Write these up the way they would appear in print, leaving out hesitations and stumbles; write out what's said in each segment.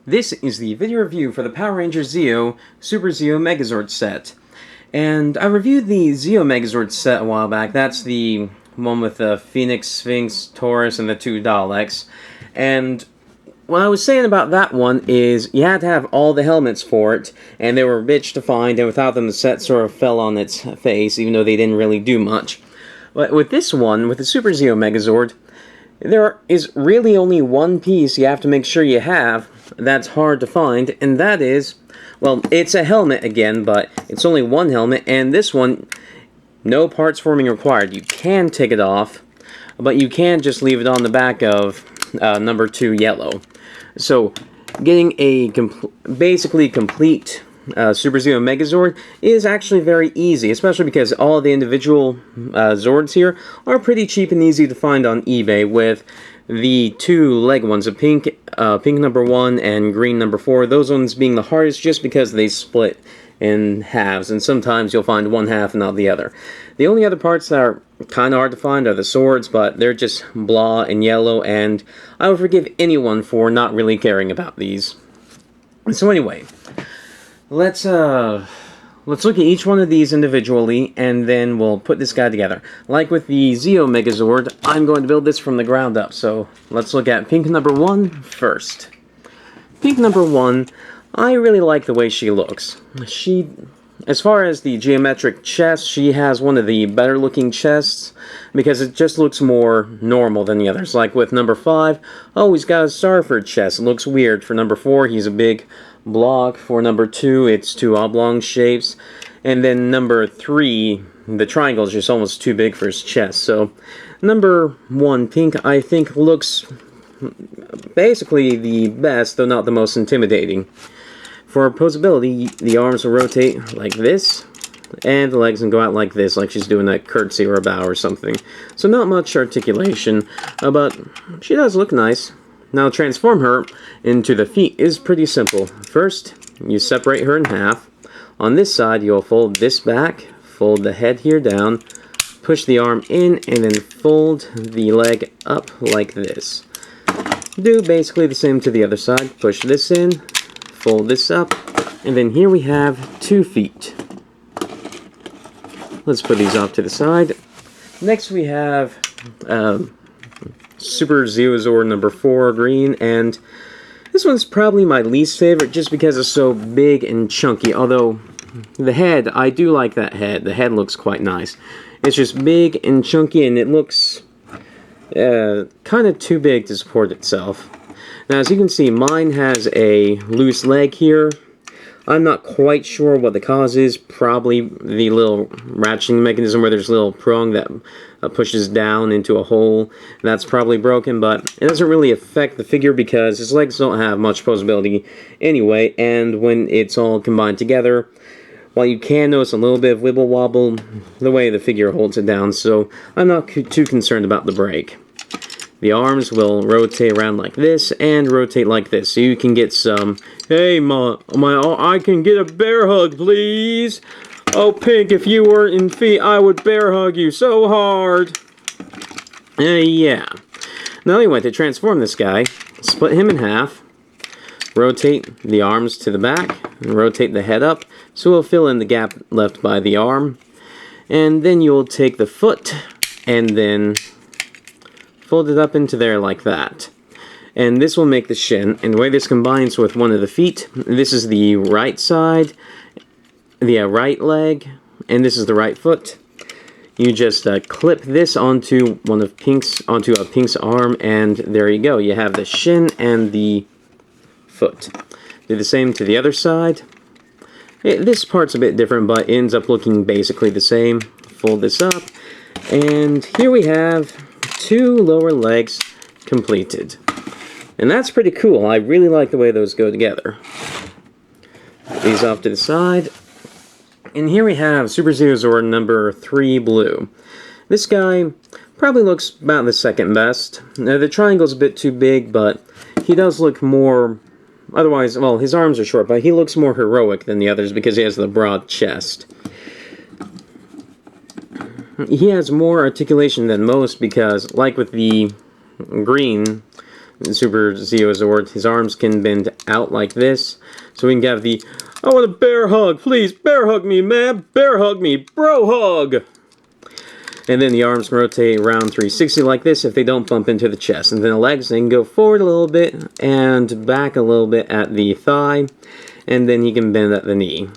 This is the video review for the Power Rangers Zeo Super Zeo Megazord set. And I reviewed the Zeo Megazord set a while back. That's the one with the Phoenix, Sphinx, Taurus, and the two Daleks. And what I was saying about that one is you had to have all the helmets for it, and they were a bitch to find, and without them the set sort of fell on its face, even though they didn't really do much. But with this one, with the Super Zeo Megazord, there is really only one piece you have to make sure you have that's hard to find, and that is, well, it's a helmet again, but it's only one helmet, and this one, no parts forming required. You can take it off, but you can just leave it on the back of number 2 yellow. So, getting a basically complete Super Zeo Megazord is actually very easy, especially because all the individual Zords here are pretty cheap and easy to find on eBay, with the two leg ones, a pink number 1 and green number 4, those ones being the hardest just because they split in halves, and sometimes you'll find one half and not the other. The only other parts that are kind of hard to find are the swords, but they're just blah and yellow, and I would forgive anyone for not really caring about these. So anyway, let's look at each one of these individually, and then we'll put this guy together. Like with the Zeo Megazord, I'm going to build this from the ground up, so let's look at pink number 1 first. Pink number 1, I really like the way she looks. As far as the geometric chest, she has one of the better looking chests, because it just looks more normal than the others. Like with number 5, oh, he's got a star for a chest. It looks weird. For number 4, he's a big block. For number 2, it's 2 oblong shapes. And then number 3, the triangle is just almost too big for his chest. So number 1, pink, I think looks basically the best, though not the most intimidating. For posability, the arms will rotate like this, and the legs can go out like this, like she's doing a curtsy or a bow or something. So not much articulation, but she does look nice. Now to transform her into the feet is pretty simple. First, you separate her in half. On this side, you'll fold this back, fold the head here down, push the arm in, and then fold the leg up like this. Do basically the same to the other side. Push this in, fold this up, and then here we have 2 feet. Let's put these off to the side. Next we have Super Zeo Zord number 4 green, and this one's probably my least favorite just because it's so big and chunky, although the head, I do like that head. The head looks quite nice. It's just big and chunky, and it looks kind of too big to support itself. Now, as you can see, mine has a loose leg here. I'm not quite sure what the cause is. Probably the little ratcheting mechanism where there's a little prong that pushes down into a hole. That's probably broken, but it doesn't really affect the figure because his legs don't have much posability anyway, and when it's all combined together, while you can notice a little bit of wibble wobble, the way the figure holds it down, so I'm not too concerned about the break. The arms will rotate around like this and rotate like this, so you can get some, hey, I can get a bear hug, please. Oh, Pink, if you weren't in feet, I would bear hug you so hard. Yeah. Now anyway, to transform this guy, split him in half, rotate the arms to the back, and rotate the head up, so we'll fill in the gap left by the arm. And then you'll take the foot, and then fold it up into there like that. And this will make the shin, and the way this combines with one of the feet, this is the right side, the right leg, and this is the right foot. You just clip this onto a Pink's arm, and there you go. You have the shin and the foot. Do the same to the other side. This part's a bit different, but it ends up looking basically the same. Fold this up, and here we have 2 lower legs completed. And that's pretty cool. I really like the way those go together. Put these off to the side. And here we have Super Zeo Zord number 3 blue. This guy probably looks about the second best. Now, the triangle's a bit too big, but he does look more, otherwise, well, his arms are short, but he looks more heroic than the others because he has the broad chest. He has more articulation than most because, like with the green Super Zeo Zord. His arms can bend out like this. So we can have the, I want a bear hug, please, bear hug me, man, bear hug me, bro hug. And then the arms can rotate around 360 like this if they don't bump into the chest. And then the legs, they can go forward a little bit and back a little bit at the thigh. And then he can bend at the knee.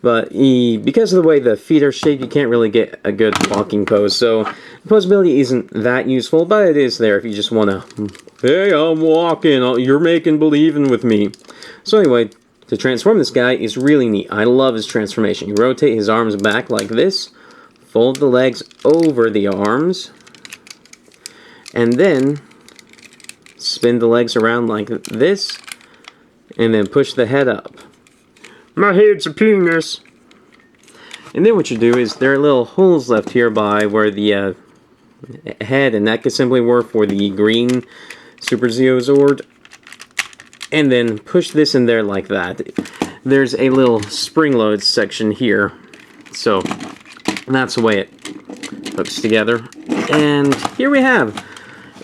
But because of the way the feet are shaped, you can't really get a good walking pose. So the posability isn't that useful, but it is there if you just want to, hey, I'm walking, you're making believing with me. So anyway, to transform this guy is really neat. I love his transformation. You rotate his arms back like this, fold the legs over the arms, and then spin the legs around like this, and then push the head up. My head's a penis. And then what you do is there are little holes left here by where the head and neck assembly were for the green Super Zeo Zord. And then push this in there like that. There's a little spring load section here. So that's the way it hooks together. And here we have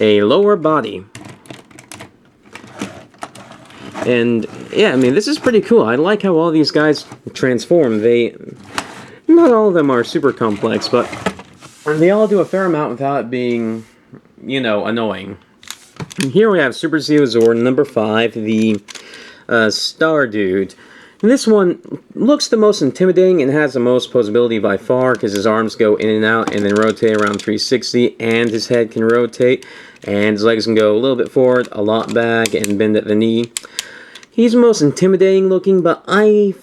a lower body. And yeah, I mean, this is pretty cool. I like how all these guys transform. Not all of them are super complex, but they all do a fair amount without it being, you know, annoying. And here we have Super Zeo Zord number 5, the Star Dude. And this one looks the most intimidating and has the most posability by far because his arms go in and out and then rotate around 360, and his head can rotate, and his legs can go a little bit forward, a lot back, and bend at the knee. He's the most intimidating looking, but I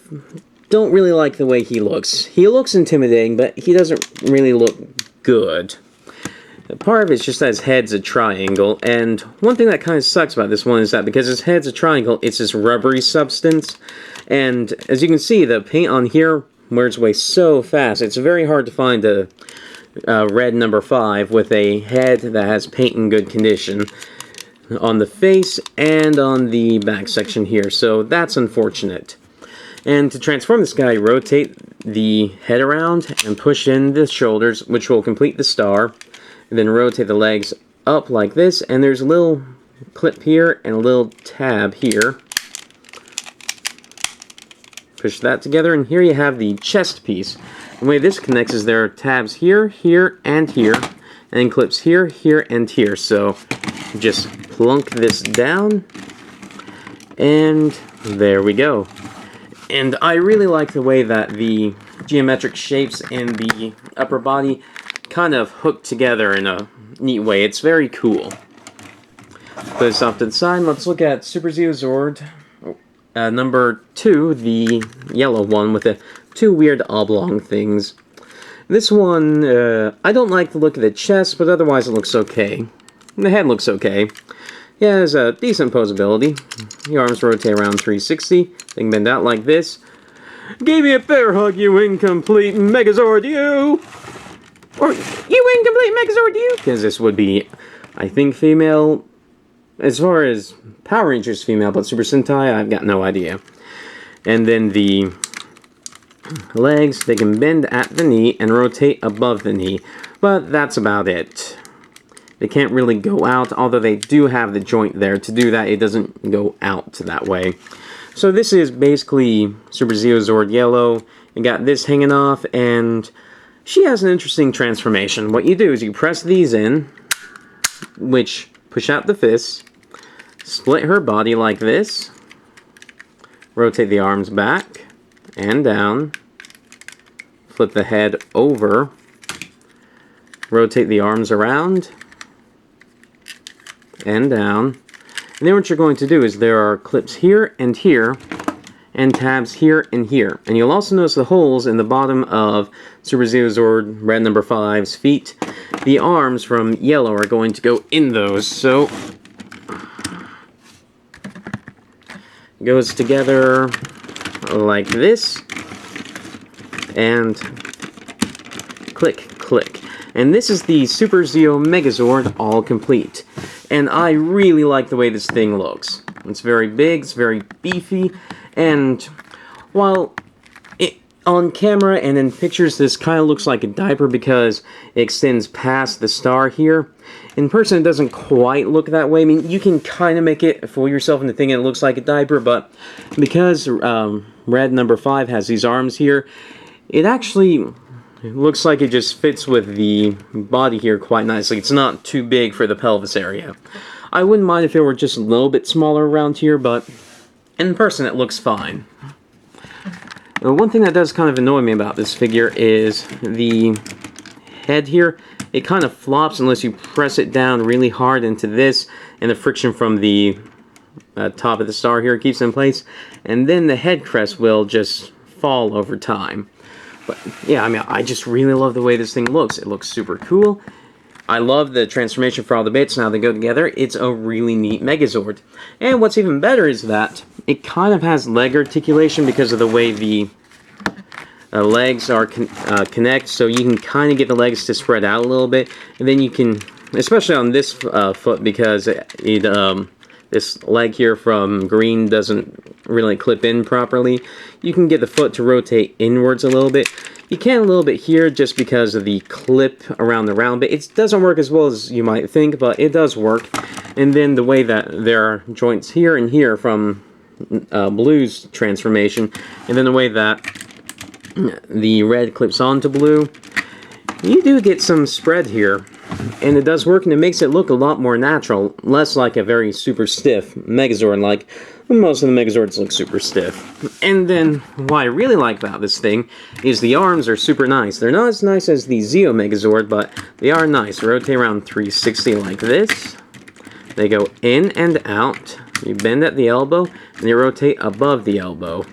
don't really like the way he looks. He looks intimidating, but he doesn't really look good. Part of it's just that his head's a triangle, and one thing that kind of sucks about this one is that because his head's a triangle, it's this rubbery substance, and as you can see, the paint on here wears away so fast. It's very hard to find a red number 5 with a head that has paint in good condition on the face and on the back section here, so that's unfortunate. And to transform this guy, rotate the head around and push in the shoulders, which will complete the star, and then rotate the legs up like this, and there's a little clip here and a little tab here. Push that together, and here you have the chest piece. The way this connects is there are tabs here, here, and here, and then clips here, here, and here. So just plunk this down, and there we go. And I really like the way that the geometric shapes in the upper body kind of hook together in a neat way. It's very cool. Put this off to the side. Let's look at Super Zeo Zord number 2, the yellow one with the 2 weird oblong things. This one, I don't like the look of the chest, but otherwise it looks okay. The head looks okay. It has a decent posability. The arms rotate around 360. They can bend out like this. Give me a bear hug, you incomplete Megazord, you! Or, you incomplete Megazord, you! Because this would be, I think, female. As far as Power Rangers female, but Super Sentai, I've got no idea. And then the legs, they can bend at the knee and rotate above the knee. But that's about it. They can't really go out, although they do have the joint there. To do that, it doesn't go out that way. So this is basically Super Zeo Zord Yellow. You got this hanging off, and she has an interesting transformation. What you do is you press these in, which push out the fists, split her body like this, rotate the arms back and down, flip the head over, rotate the arms around and down. And then what you're going to do is there are clips here, and tabs here and here. And you'll also notice the holes in the bottom of Super Zeo Zord Red number 5's feet. The arms from yellow are going to go in those, so it goes together like this, and click, click. And this is the Super Zeo Megazord all complete. And I really like the way this thing looks. It's very big, it's very beefy, and while On camera and in pictures, this kind of looks like a diaper because it extends past the star here. In person, it doesn't quite look that way. I mean, you can kind of make it fool yourself into thinking it looks like a diaper, but because Red number 5 has these arms here, it actually looks like it just fits with the body here quite nicely. It's not too big for the pelvis area. I wouldn't mind if it were just a little bit smaller around here, but in person, it looks fine. One thing that does kind of annoy me about this figure is the head here. It kind of flops unless you press it down really hard into this, and the friction from the top of the star here keeps it in place, and then the head crest will just fall over time. But yeah, I mean, I just really love the way this thing looks. It looks super cool. I love the transformation for all the bits and how they go together. It's a really neat Megazord. And what's even better is that it kind of has leg articulation because of the way the legs are connect, so you can kind of get the legs to spread out a little bit, and then you can, especially on this foot, because this leg here from green doesn't really clip in properly, you can get the foot to rotate inwards a little bit. You can a little bit here just because of the clip around the round bit. It doesn't work as well as you might think, but it does work. And then the way that there are joints here and here from Blue's transformation, and then the way that the red clips onto Blue, you do get some spread here. And it does work, and it makes it look a lot more natural, less like a very super stiff Megazord, like most of the Megazords look super stiff. And then, what I really like about this thing is the arms are super nice. They're not as nice as the Zeo Megazord, but they are nice. Rotate around 360 like this. They go in and out. You bend at the elbow, and you rotate above the elbow.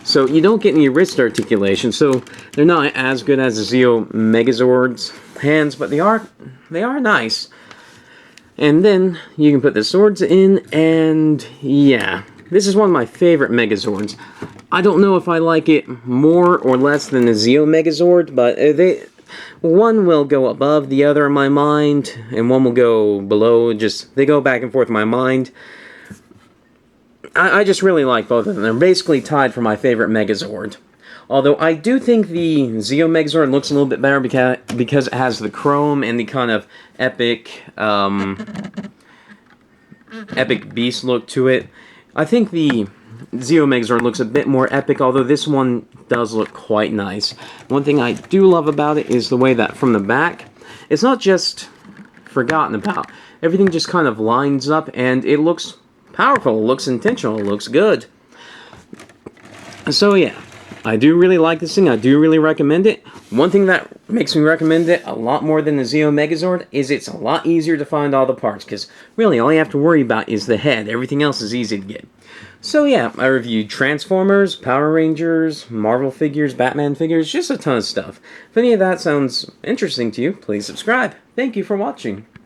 So you don't get any wrist articulation, so they're not as good as the Zeo Megazord's hands, but they are nice. And then you can put the swords in, and yeah, this is one of my favorite Megazords. I don't know if I like it more or less than the Zeo Megazord, but one will go above the other in my mind, and one will go below. Just they go back and forth in my mind. I just really like both of them. They're basically tied for my favorite Megazord. Although I do think the Zeo Megazord looks a little bit better because it has the chrome and the kind of epic beast look to it. I think the Zeo Megazord looks a bit more epic, although this one does look quite nice. One thing I do love about it is the way that from the back, it's not just forgotten about. Everything just kind of lines up, and it looks powerful, it looks intentional, it looks good. So yeah, I do really like this thing. I do really recommend it. One thing that makes me recommend it a lot more than the Zeo Megazord is it's a lot easier to find all the parts, because really all you have to worry about is the head. Everything else is easy to get. So yeah, I reviewed Transformers, Power Rangers, Marvel figures, Batman figures, just a ton of stuff. If any of that sounds interesting to you, please subscribe. Thank you for watching.